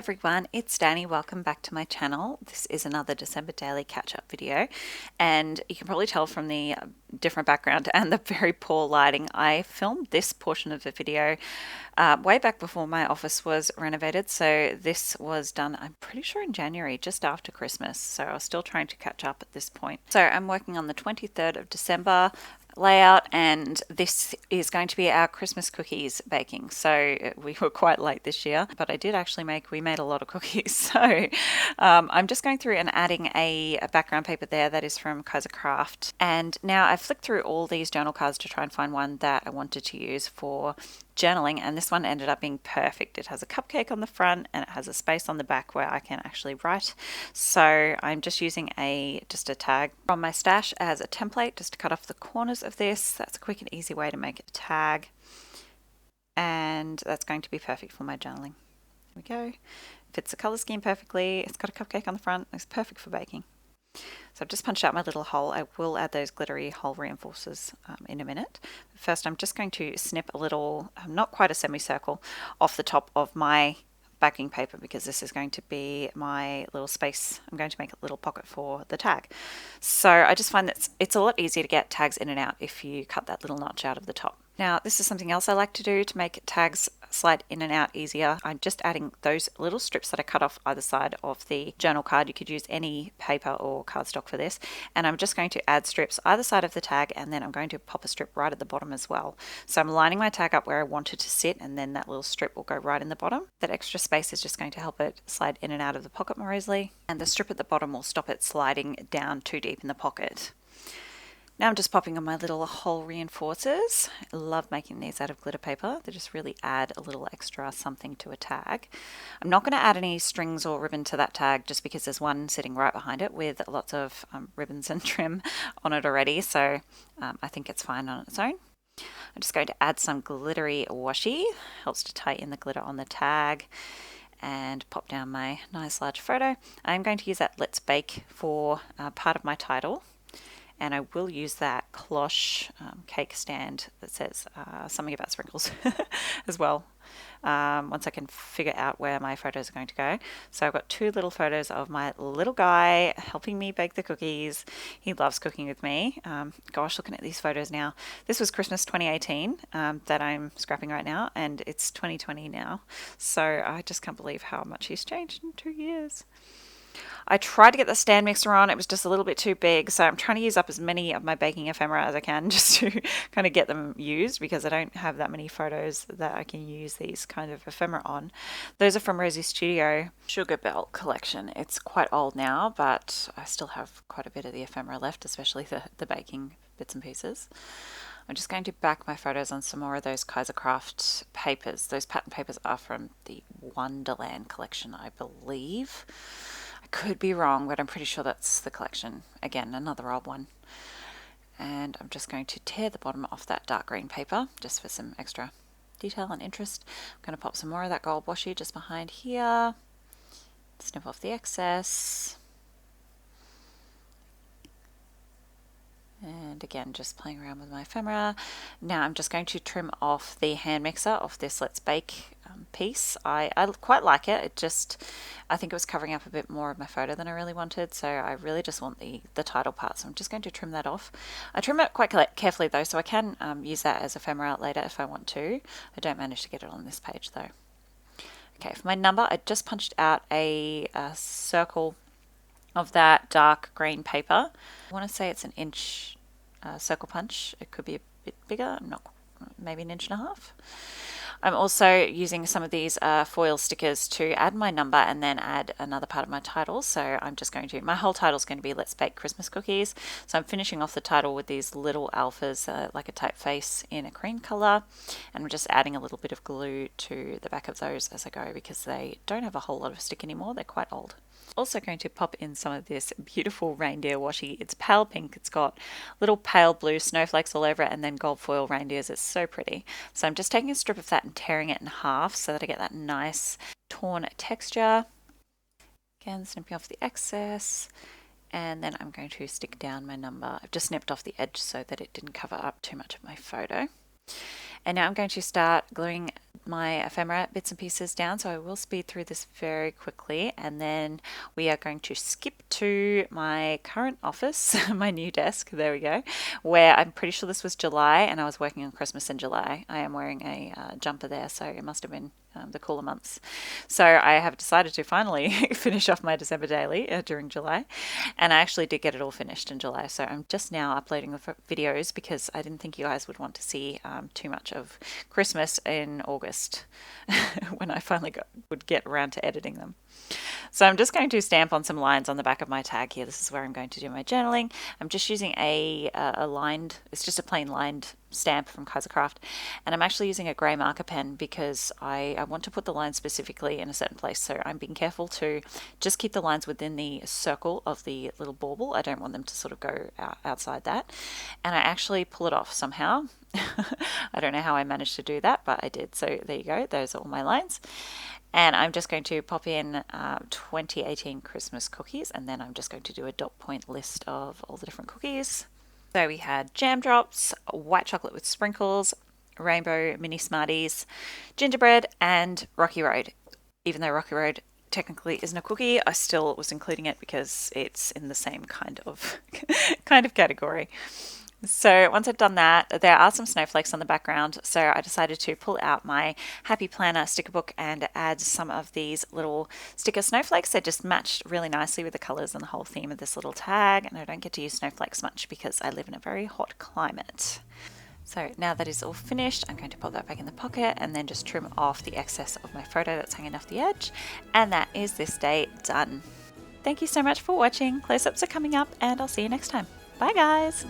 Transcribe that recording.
everyone, it's Danny. Welcome back to my channel. This is another December daily catch-up video, and you can probably tell from the different background and the very poor lighting. I filmed this portion of the video way back before my office was renovated, so this was done, I'm pretty sure, in January, just after Christmas, so I was still trying to catch up at this point. So I'm working on the 23rd of December layout, and this is going to be our Christmas cookies baking. So we were quite late this year, but we made a lot of cookies. So I'm just going through and adding a background paper there that is from Kaiser Craft. And now I've flicked through all these journal cards to try and find one that I wanted to use for journaling, and this one ended up being perfect. It has a cupcake on the front and it has a space on the back where I can actually write. So I'm just using just a tag from my stash as a template just to cut off the corners of this. That's a quick and easy way to make a tag, and that's going to be perfect for my journaling. Here we go. Fits the color scheme perfectly. It's got a cupcake on the front. It's perfect for baking. So I've just punched out my little hole. I will add those glittery hole reinforcers in a minute. First, I'm just going to snip a little, not quite a semicircle, off the top of my backing paper, because this is going to be my little space. I'm going to make a little pocket for the tag. So I just find that it's a lot easier to get tags in and out if you cut that little notch out of the top. Now, this is something else I like to do to make tags slide in and out easier. I'm just adding those little strips that I cut off either side of the journal card. You could use any paper or cardstock for this. And I'm just going to add strips either side of the tag, and then I'm going to pop a strip right at the bottom as well. So I'm lining my tag up where I want it to sit, and then that little strip will go right in the bottom. That extra space is just going to help it slide in and out of the pocket more easily. And the strip at the bottom will stop it sliding down too deep in the pocket. Now I'm just popping on my little hole reinforcers. I love making these out of glitter paper. They just really add a little extra something to a tag. I'm not going to add any strings or ribbon to that tag just because there's one sitting right behind it with lots of ribbons and trim on it already, so I think it's fine on its own. I'm just going to add some glittery washi. Helps to tie in the glitter on the tag. And pop down my nice large photo. I'm going to use that Let's Bake for part of my title. And I will use that cloche cake stand that says something about sprinkles as well, once I can figure out where my photos are going to go. So I've got two little photos of my little guy helping me bake the cookies. He loves cooking with me. Gosh, looking at these photos now. This was Christmas 2018 that I'm scrapping right now, and it's 2020 now. So I just can't believe how much he's changed in 2 years. I tried to get the stand mixer on. It was just a little bit too big, so I'm trying to use up as many of my baking ephemera as I can just to kind of get them used, because I don't have that many photos that I can use these kind of ephemera on. Those are from Rosie's Studio Sugar Belt collection. It's quite old now, but I still have quite a bit of the ephemera left, especially the baking bits and pieces. I'm just going to back my photos on some more of those Kaiser Craft papers. Those pattern papers are from the Wonderland collection, I believe. Could be wrong, but I'm pretty sure that's the collection. Again, another old one. And I'm just going to tear the bottom off that dark green paper just for some extra detail and interest. I'm going to pop some more of that gold washi just behind here. Snip off the excess. And again, just playing around with my ephemera. Now I'm just going to trim off the hand mixer off this Let's Bake piece. I quite like it. I think it was covering up a bit more of my photo than I really wanted, so I really just want the title part, so I'm just going to trim that off. I trim it quite carefully though, so I can use that as ephemera later if I want to. I don't manage to get it on this page though. Okay, for my number, I just punched out a circle of that dark green paper. I want to say it's an inch circle punch. It could be a bit bigger. I'm not, maybe 1.5 inches. I'm also using some of these foil stickers to add my number and then add another part of my title. So I'm just going to, my whole title is going to be Let's Bake Christmas Cookies. So I'm finishing off the title with these little alphas, like a typeface in a cream color. And we're just adding a little bit of glue to the back of those as I go, because they don't have a whole lot of stick anymore. They're quite old. Also going to pop in some of this beautiful reindeer washi. It's pale pink. It's got little pale blue snowflakes all over it, and then gold foil reindeers. It's so pretty. So I'm just taking a strip of that and tearing it in half so that I get that nice torn texture. Again, snipping off the excess, and then I'm going to stick down my number. I've just snipped off the edge so that it didn't cover up too much of my photo. And now I'm going to start gluing my ephemera bits and pieces down, so I will speed through this very quickly, and then we are going to skip to my current office, my new desk, there we go, where I'm pretty sure this was July, and I was working on Christmas in July. I am wearing a jumper there, so it must have been the cooler months. So I have decided to finally finish off my December daily during July, and I actually did get it all finished in July. So I'm just now uploading the videos because I didn't think you guys would want to see too much of Christmas in August when I finally would get around to editing them. So I'm just going to stamp on some lines on the back of my tag here. This is where I'm going to do my journaling. I'm just using a lined, it's just a plain lined stamp from Kaisercraft, and I'm actually using a grey marker pen because I want to put the lines specifically in a certain place, so I'm being careful to just keep the lines within the circle of the little bauble. I don't want them to sort of go outside that, and I actually pull it off somehow. I don't know how I managed to do that, but I did. So there you go, those are all my lines. And I'm just going to pop in 2018 Christmas cookies, and then I'm just going to do a dot point list of all the different cookies. So we had jam drops, white chocolate with sprinkles, rainbow mini Smarties, gingerbread, and Rocky Road. Even though Rocky Road technically isn't a cookie, I still was including it because it's in the same kind of category. So once I've done that, there are some snowflakes on the background, so I decided to pull out my Happy Planner sticker book and add some of these little sticker snowflakes. They just matched really nicely with the colors and the whole theme of this little tag, and I don't get to use snowflakes much because I live in a very hot climate. So now that is all finished, I'm going to pop that back in the pocket and then just trim off the excess of my photo that's hanging off the edge, and that is this day done. Thank you so much for watching. Close-ups are coming up, and I'll see you next time. Bye guys!